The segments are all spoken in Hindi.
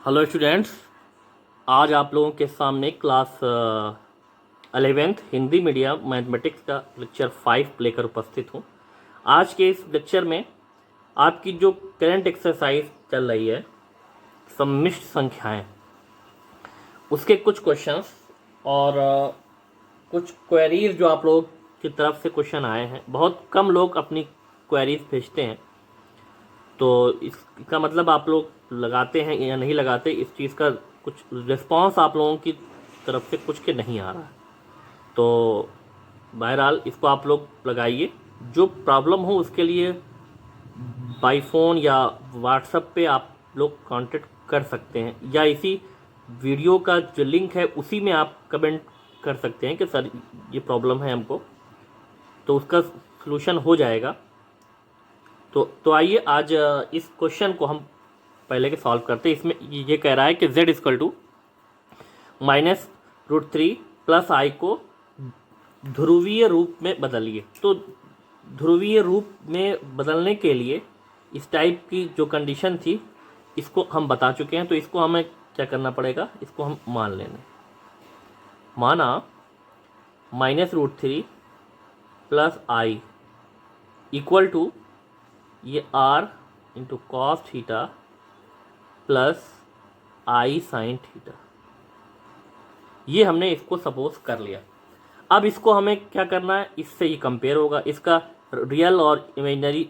हेलो स्टूडेंट्स, आज आप लोगों के सामने class 11th Hindi medium mathematics का लेक्चर 5 लेकर उपस्थित हूँ। आज के इस लेक्चर में आपकी जो करंट एक्सरसाइज चल रही है सम्मिश्र संख्याएं, उसके कुछ क्वेश्चंस और कुछ क्वेरीज जो आप लोगों की तरफ से क्वेश्चन आए हैं। बहुत कम लोग अपनी क्वेरीज भेजते हैं, तो इसका मतलब आप लोग लगाते हैं या नहीं लगाते, इस चीज़ का कुछ रिस्पांस आप लोगों की तरफ से कुछ के नहीं आ रहा है। तो बहरहाल इसको आप लोग लगाइए। जो प्रॉब्लम हो उसके लिए बाई फ़ोन या व्हाट्सएप पे आप लोग कांटेक्ट कर सकते हैं, या इसी वीडियो का जो लिंक है उसी में आप कमेंट कर सकते हैं कि सर ये प्रॉब्लम है हमको, तो उसका सलूशन हो जाएगा। तो आइए आज इस क्वेश्चन को हम पहले के सॉल्व करते हैं। इसमें ये कह रहा है कि z इक्वल टू -√3 प्लस आई को ध्रुवीय रूप में बदलिए। तो ध्रुवीय रूप में बदलने के लिए इस टाइप की जो कंडीशन थी इसको हम बता चुके हैं, तो इसको हमें क्या करना पड़ेगा, इसको हम मान लेंगे। माना -√3 प्लस आई इक्वल टू ये r into cos theta plus i sine theta, ये हमने इसको सपोज कर लिया। अब इसको हमें क्या करना है, इससे ये कंपेयर होगा। इसका रियल और इमेजिनरी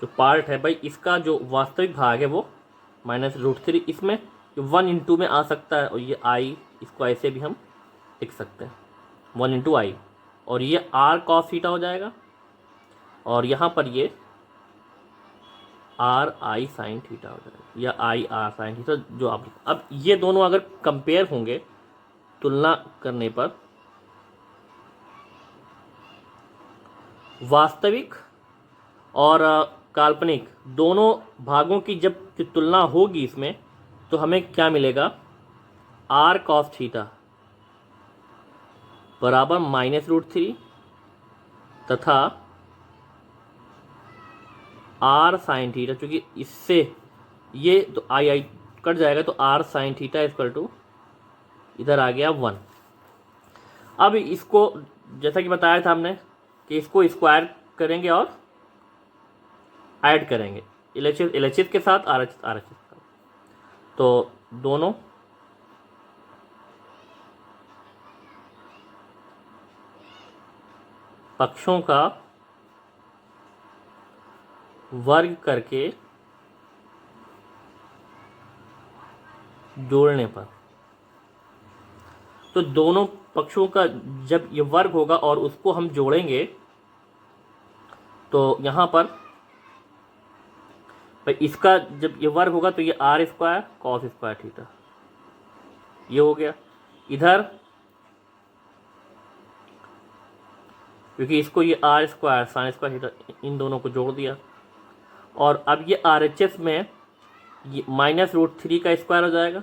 जो पार्ट है भाई, इसका जो वास्तविक भाग है वो -√3, इसमें 1 इंटू में आ सकता है, और ये आई इसको ऐसे भी हम लिख सकते हैं 1 इंटू आई, और ये r कॉस थीटा हो जाएगा, और यहाँ पर ये आर आई साइन थीटा हो जाएगा, या आई आर साइन थीटा जो आप। अब ये दोनों अगर कंपेयर होंगे, तुलना करने पर वास्तविक और काल्पनिक दोनों भागों की जब तुलना होगी इसमें, तो हमें क्या मिलेगा, आर कॉस थीटा बराबर -√3 तथा आर साइन थीटा, चूँकि इससे ये तो आई कट जाएगा, तो R sine theta equal to इधर आ गया 1। अब इसको जैसा कि बताया था हमने कि इसको स्क्वायर करेंगे और ऐड करेंगे LHS के साथ RHS के साथ, तो दोनों पक्षों का वर्ग करके जोड़ने पर, तो दोनों पक्षों का जब ये वर्ग होगा और उसको हम जोड़ेंगे, तो यहाँ पर भाई इसका जब ये वर्ग होगा तो ये r square cos square theta ये हो गया। इधर क्योंकि इसको ये r square sine square theta, इन दोनों को जोड़ दिया, और अब ये RHS में ये -√3 का स्क्वायर हो जाएगा,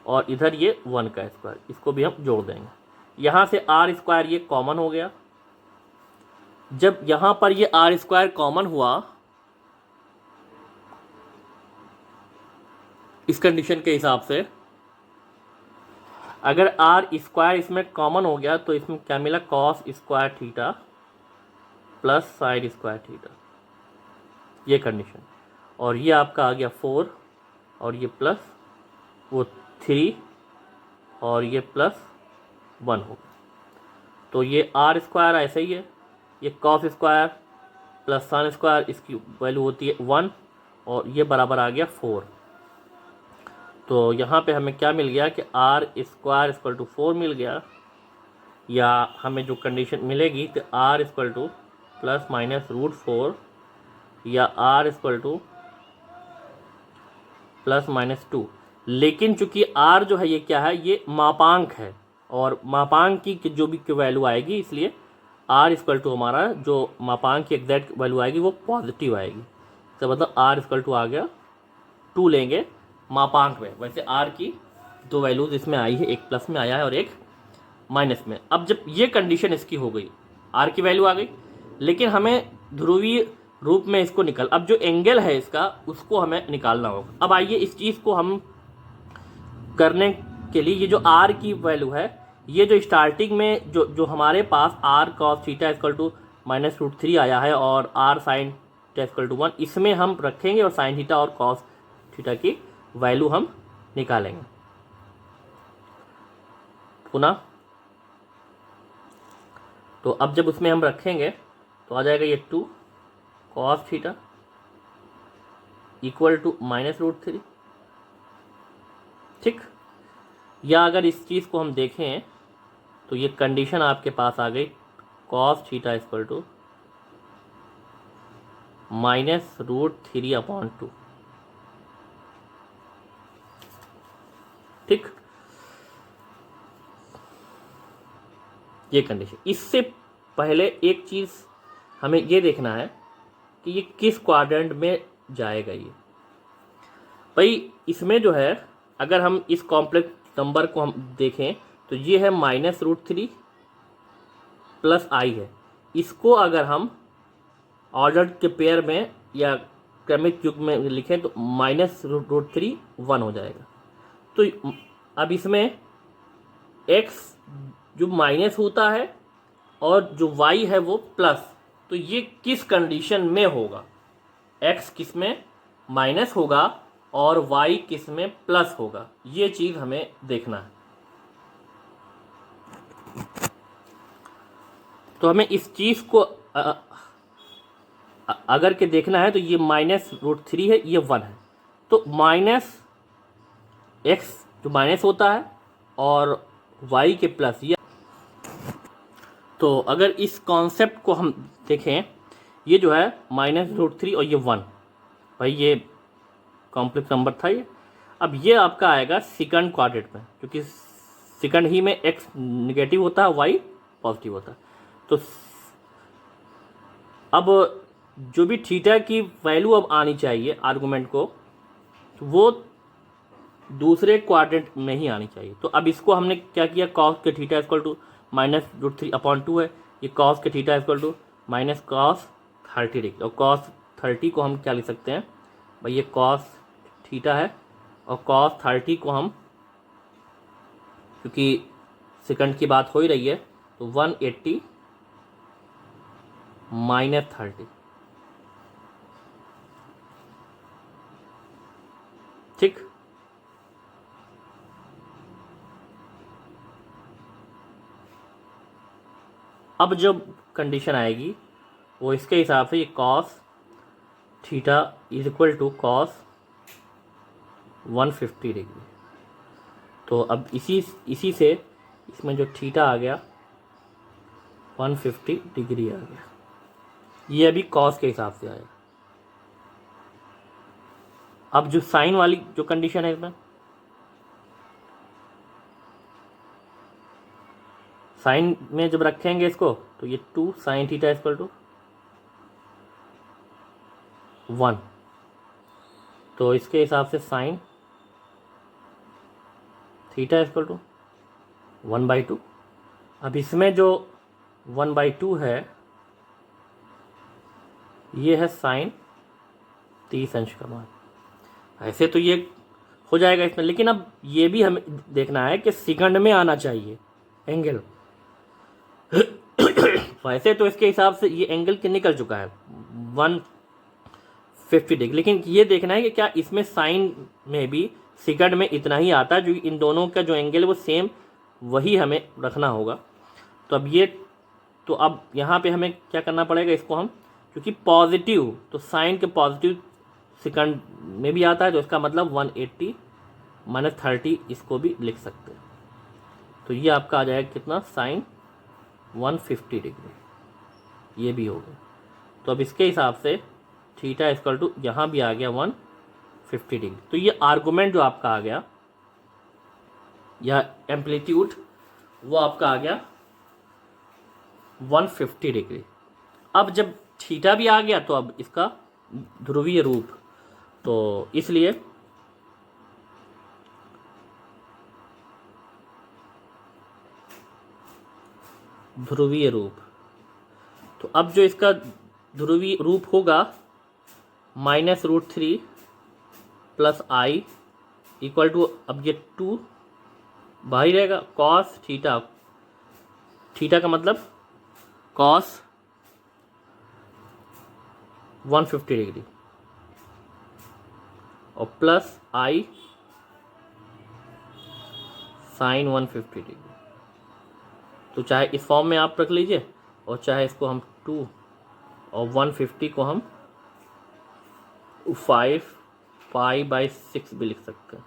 और इधर ये 1 का स्क्वायर, इसको भी हम जोड़ देंगे। यहाँ से आर स्क्वायर ये कॉमन हो गया। जब यहाँ पर ये आर स्क्वायर कॉमन हुआ, इस कंडीशन के हिसाब से अगर आर स्क्वायर इसमें कॉमन हो गया, तो इसमें क्या मिला, cos square theta plus sign square theta, ये कंडीशन। और ये आपका आ गया 4, और ये प्लस वो 3, और ये +1 हो गया। तो ये आर स्क्वायर ऐसे ही है, ये cos square plus sine square, इसकी वैल्यू होती है 1, और ये बराबर आ गया 4। तो यहाँ पे हमें क्या मिल गया कि आर स्क्वायर इक्वल टू 4 मिल गया, या हमें जो कंडीशन मिलेगी कि आर इक्वल टू ±√4 या r इक्वल टू +-2। लेकिन चूंकि r जो है ये क्या है, ये मापांक है, और मापांक की जो भी वैल्यू आएगी, इसलिए r इक्वल टू हमारा जो मापांक की एग्जैक्ट वैल्यू आएगी वो पॉजिटिव आएगी। तो मतलब r इक्वल टू आ गया 2 लेंगे मापांक में। वैसे r की दो वैल्यूज इसमें आई है, एक प्लस में आया है और एक माइनस में। अब जब ये कंडीशन इसकी हो गई, r की वैल्यू आ गई, लेकिन हमें ध्रुवीय रूप में इसको निकल, अब जो एंगल है इसका उसको हमें निकालना होगा। अब आइए इस चीज़ को हम करने के लिए, ये जो आर की वैल्यू है, ये जो स्टार्टिंग में जो हमारे पास r cos theta equal to -√3 आया है और r sine theta equal to 1, इसमें हम रखेंगे और साइन थीटा और कॉस थीटा की वैल्यू हम निकालेंगे। पुनः तो अब जब उसमें हम रखेंगे तो आ जाएगा ये 2 कॉस थीटा इक्वल टू -√3, ठीक। या अगर इस चीज़ को हम देखें तो ये कंडीशन आपके पास आ गई, कॉस थीटा इक्वल टू -√3/2, ठीक। ये कंडीशन। इससे पहले एक चीज़ हमें ये देखना है कि ये किस क्वाड्रेंट में जाएगा। ये भाई इसमें जो है, अगर हम इस कॉम्प्लेक्स नंबर को हम देखें तो ये है -√3 प्लस आई है। इसको अगर हम ऑर्डर के पेयर में या क्रमिक युग में लिखें तो -√3 1 हो जाएगा। तो अब इसमें x जो माइनस होता है और जो y है वो प्लस, तो ये किस कंडीशन में होगा, x किस में माइनस होगा और y किस में प्लस होगा, ये चीज़ हमें देखना है। तो हमें इस चीज़ को अगर के देखना है तो ये -√3 है, ये 1 है, तो -x जो माइनस होता है और y के प्लस, ये तो अगर इस कॉन्सेप्ट को हम देखें, ये जो है -√3 और ये 1, भाई ये कॉम्प्लेक्स नंबर था ये। अब ये आपका आएगा सेकंड क्वाड्रेंट में, क्योंकि सेकंड ही में x नेगेटिव होता है, y पॉजिटिव होता है। तो अब जो भी थीटा की वैल्यू अब आनी चाहिए आर्गूमेंट को, तो वो दूसरे क्वाड्रेंट में ही आनी चाहिए। तो अब इसको हमने क्या किया, कॉस के थीटा इक्वल टू -√3/2 है, ये कॉस के थीटा इक्वल टू -cos30 और cos30 को हम क्या लिख सकते हैं भाई, ये cos थीटा है और cos30 को हम, क्योंकि सेकंड की बात हो ही रही है, तो 180 -30, ठीक। अब जो कंडीशन आएगी वो इसके हिसाब से, ये cos theta is equal to cos 150 degree. तो अब इसी से इसमें जो थीटा आ गया 150 डिग्री आ गया, ये अभी cos के हिसाब से आएगा। अब जो साइन वाली जो कंडीशन है इसमें, साइन में जब रखेंगे इसको तो ये 2 sin थीटा इक्वल टू 1, तो इसके हिसाब से साइन थीटा इक्वल टू 1/2। अब इसमें जो 1/2 है, ये है साइन 30 अंश का मान। ऐसे तो ये हो जाएगा इसमें, लेकिन अब ये भी हमें देखना है कि सेकंड में आना चाहिए एंगल। वैसे तो इसके हिसाब से ये एंगल के निकल चुका है 150 डिग्री, लेकिन ये देखना है कि क्या इसमें साइन में भी सेकंड में इतना ही आता है, जो इन दोनों का जो एंगल है वो सेम, वही हमें रखना होगा। तो अब ये, तो अब यहाँ पे हमें क्या करना पड़ेगा, इसको हम, क्योंकि पॉजिटिव, तो साइन के पॉजिटिव सेकंड में भी आता है, तो इसका मतलब 180 -30 इसको भी लिख सकते हैं। तो ये आपका आ जाएगा कितना, साइन 150 डिग्री, ये भी हो गया। तो अब इसके हिसाब से थीटा इक्वल टू, यहाँ भी आ गया 150 डिग्री। तो ये आर्गूमेंट जो आपका आ गया, या एम्पलीट्यूड, वो आपका आ गया 150 डिग्री। अब जब थीटा भी आ गया तो अब इसका ध्रुवीय रूप, तो इसलिए ध्रुवीय रूप, तो अब जो इसका ध्रुवीय रूप होगा -√3 प्लस आई इक्वल टू, अब ये 2 बाहर रहेगा, कॉस थीटा, थीटा का मतलब कॉस 150 डिग्री और प्लस आई साइन 150 डिग्री। तो चाहे इस फॉर्म में आप रख लीजिए और चाहे इसको हम 2 और 150 को हम 5 π/6 भी लिख सकते हैं।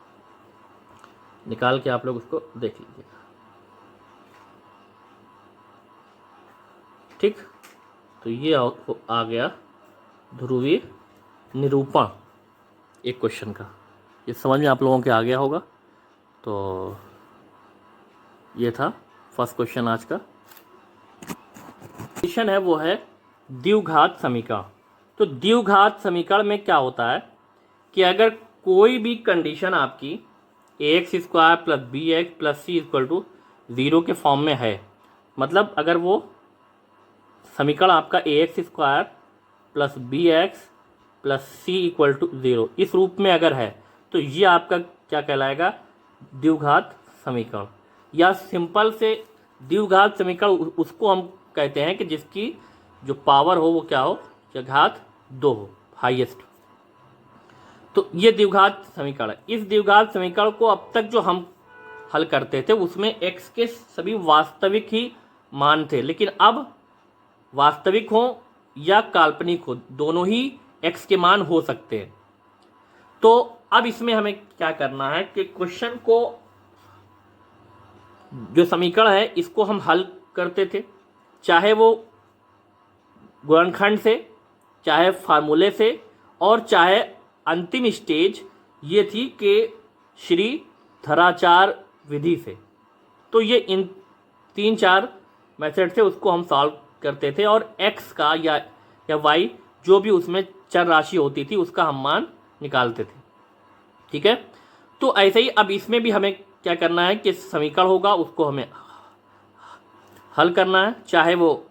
निकाल के आप लोग उसको देख लीजिए। ठीक, तो ये आ गया ध्रुवीय निरूपण एक क्वेश्चन का। ये समझ में आप लोगों के आ गया होगा। तो ये था फर्स्ट क्वेश्चन आज का। क्वेश्चन है वो है द्विघात समीकरण। तो द्विघात समीकरण में क्या होता है कि अगर कोई भी कंडीशन आपकी ax² + bx + c = 0 के फॉर्म में है, मतलब अगर वो समीकरण आपका ax² + bx + c = 0 इस रूप में अगर है, तो ये आपका क्या कहलाएगा, द्विघात समीकरण। या सिंपल से द्विघात समीकरण उसको हम कहते हैं कि जिसकी जो पावर हो वो क्या हो, या घात 2 हो, हाईएस्ट। तो ये द्विघात समीकरण है। इस द्विघात समीकरण को अब तक जो हम हल करते थे उसमें x के सभी वास्तविक ही मान थे, लेकिन अब वास्तविक हो या काल्पनिक हो, दोनों ही x के मान हो सकते हैं। तो अब इसमें हमें क्या करना है कि क्वेश्चन को, जो समीकरण है इसको हम हल करते थे, चाहे वो गुणनखंड से, चाहे फार्मूले से, और चाहे अंतिम स्टेज ये थी कि श्रीधराचार्य विधि से। तो ये इन 3-4 मेथड से उसको हम सॉल्व करते थे और x का या y जो भी उसमें चर राशि होती थी उसका हम मान निकालते थे। ठीक है, तो ऐसे ही अब इसमें भी हमें क्या करना है कि समीकरण होगा उसको हमें हल करना है, चाहे वो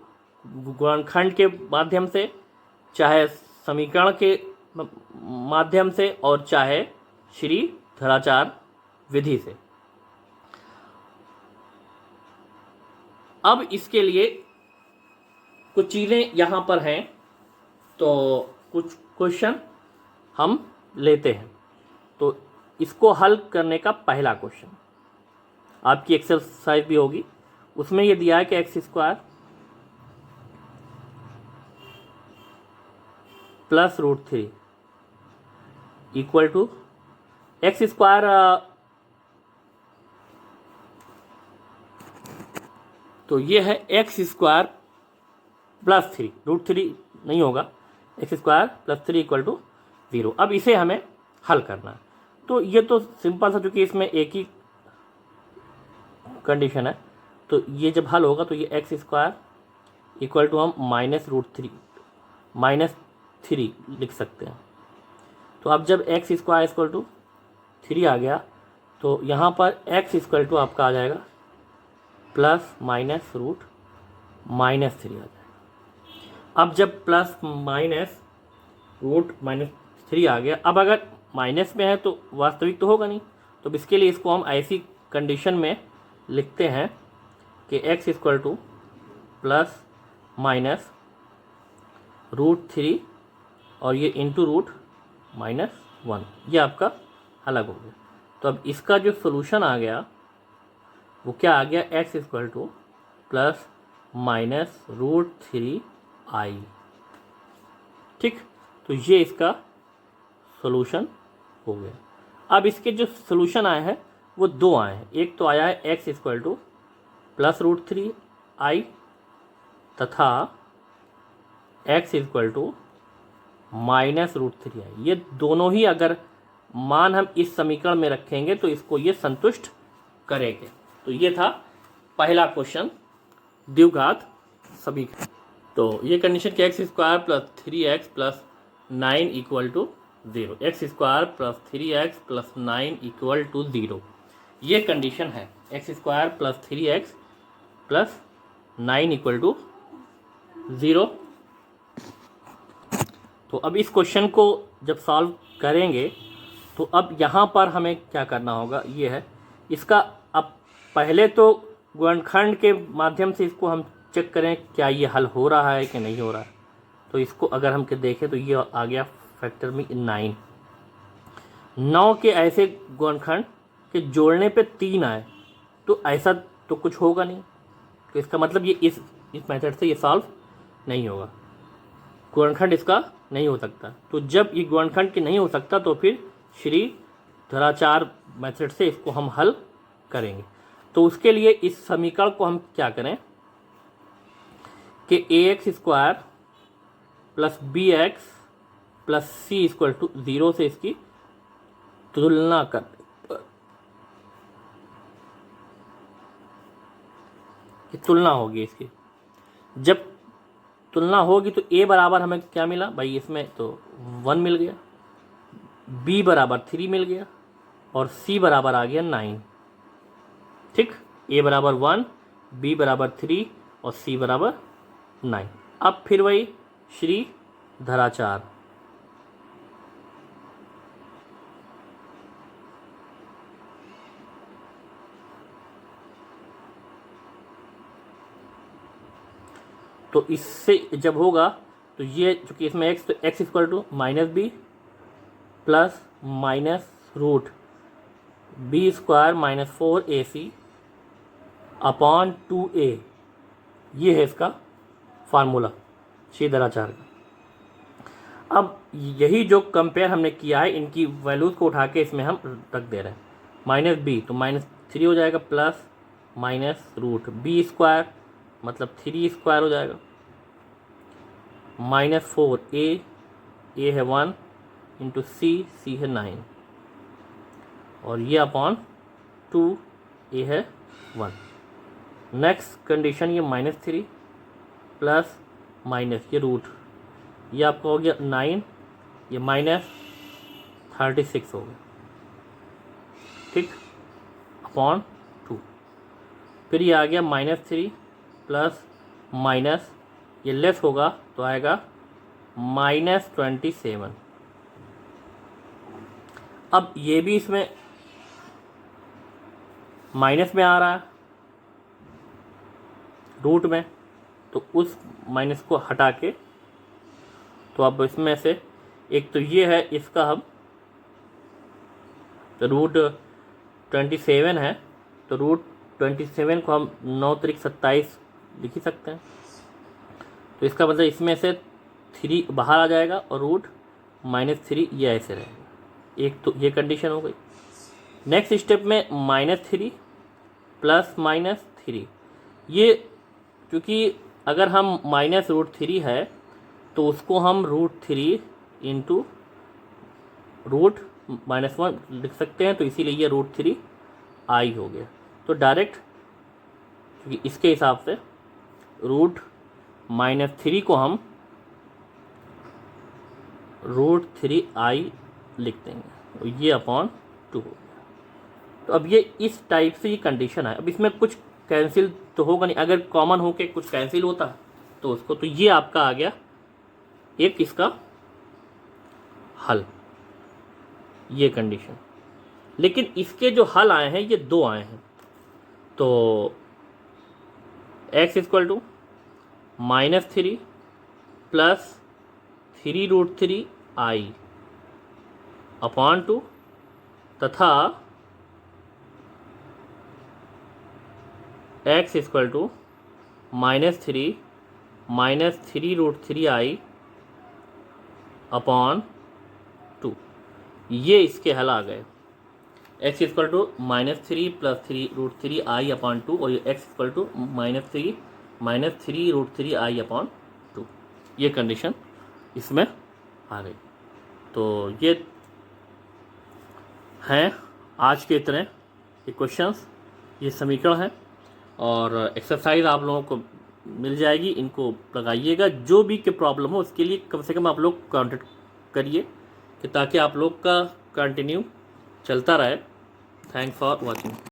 गुणनखंड के माध्यम से, चाहे समीकरण के माध्यम से, और चाहे श्रीधराचार्य विधि से। अब इसके लिए कुछ चीज़ें यहाँ पर हैं, तो कुछ क्वेश्चन हम लेते हैं। तो इसको हल करने का पहला क्वेश्चन आपकी एक्सरसाइज भी होगी, उसमें ये दिया है कि x² + √3 = x², तो ये है x² + 3, √3 नहीं होगा, x² + 3 = 0। अब इसे हमें हल करना है। तो ये तो सिंपल सा, चूँकि इसमें एक ही कंडीशन है, तो ये जब हल होगा तो ये x² = हम -3 लिख सकते हैं। तो अब जब x² = 3 आ गया, तो यहाँ पर x = आपका आ जाएगा +- √-3 आ जाएगा। अब जब +-√-3 आ गया, अब अगर माइनस में है तो वास्तविक तो होगा नहीं, तो इसके लिए इसको हम ऐसी कंडीशन में लिखते हैं कि x = +-√3 और ये इंटू √-1, ये आपका अलग हो गया। तो अब इसका जो सोल्यूशन आ गया वो क्या आ गया, x = +-√3i। ठीक, तो ये इसका सोल्यूशन हो गया। अब इसके जो सोल्यूशन आए हैं वो 2 आए हैं। एक तो आया है x = +√3i तथा x = -√3i। ये दोनों ही अगर मान हम इस समीकरण में रखेंगे तो इसको ये संतुष्ट करेंगे। तो ये था पहला क्वेश्चन, द्विघात समीकरण। तो ये कंडीशन कि x² + 3x + 9 = 0, x² + 3x + 9 = 0, ये कंडीशन है। x² + 3x + 9 = 0 तो अब इस क्वेश्चन को जब सॉल्व करेंगे तो अब यहाँ पर हमें क्या करना होगा, ये है इसका। अब पहले तो गुणनखंड के माध्यम से इसको हम चेक करें क्या ये हल हो रहा है कि नहीं हो रहा है। तो इसको अगर हम देखें तो ये आ गया फैक्टर में 9 के ऐसे गुणनखंड के जोड़ने पे 3 आए, तो ऐसा तो कुछ होगा नहीं। तो इसका मतलब ये इस मेथड से ये सॉल्व नहीं होगा, गुणनखंड इसका नहीं हो सकता। तो जब ये गुणनखंड की नहीं हो सकता तो फिर श्रीधराचार्य मेथड से इसको हम हल करेंगे। तो उसके लिए इस समीकरण को हम क्या करें कि ax² plus bx plus c equal to 0 से इसकी तुलना कर, तुलना होगी इसकी। जब तुलना होगी तो a बराबर हमें क्या मिला भाई, इसमें तो 1 मिल गया, b बराबर 3 मिल गया और c बराबर आ गया 9। ठीक, a बराबर 1, b बराबर 3 और c बराबर 9। अब फिर वही श्रीधराचार्य, तो इससे जब होगा तो ये चूँकि इसमें x, तो x equal to -b plus minus root b² - 4ac upon 2a, ये है इसका फार्मूला श्रीधराचार्य का। अब यही जो कंपेयर हमने किया है, इनकी वैल्यूज़ को उठा के इसमें हम रख दे रहे हैं। -b तो -3 हो जाएगा प्लस माइनस रूट b² मतलब 3² हो जाएगा, -4a, a है 1 इंटू c है 9 और ये अपॉन 2, a है 1। नेक्स्ट कंडीशन ये -3 प्लस माइनस ये रूट, ये आपका हो गया 9, ये -36 हो गया। ठीक, अपॉन 2, फिर ये आ गया -3 प्लस माइनस ये लेस होगा तो आएगा -27। अब ये भी इसमें माइनस में आ रहा है रूट में, तो उस माइनस को हटा के तो अब इसमें से एक तो ये है, इसका हम तो रूट 27 है, तो रूट 27 को हम 9 × 27 लिख ही सकते हैं। तो इसका मतलब इसमें से 3 बाहर आ जाएगा और रूट -3 ये ऐसे रहेगा। एक तो ये कंडीशन हो गई। नेक्स्ट स्टेप में -3 प्लस -3, ये क्योंकि अगर हम -√3 है तो उसको हम √3 इंटू √-1 लिख सकते हैं, तो इसीलिए ये √3 i हो गया। तो डायरेक्ट क्योंकि इसके हिसाब से √-3 को हम √3i लिख देंगे और ये अपॉन 2 हो गया। तो अब ये इस टाइप से ये कंडीशन है। अब इसमें कुछ कैंसिल तो होगा नहीं, अगर कॉमन होके कुछ कैंसिल होता तो उसको, तो ये आपका आ गया एक इसका हल, ये कंडीशन। लेकिन इसके जो हल आए हैं ये 2 आए हैं। तो x equal to -3 plus 3√3i upon 2 तथा x equal to -3 -3√3i upon 2, ये इसके हल आ गए। x equal to -3 plus 3√3i upon 2 और ये x equal to -3 -3√3i upon 2, ये कंडीशन इसमें आ गई। तो ये हैं आज के इतने ये क्वेश्चंस, ये समीकरण हैं और एक्सरसाइज आप लोगों को मिल जाएगी, इनको लगाइएगा। जो भी के प्रॉब्लम हो उसके लिए कम से कम आप लोग कांटेक्ट करिए कि ताकि आप लोग का कंटिन्यू चलता रहे। Thanks for watching.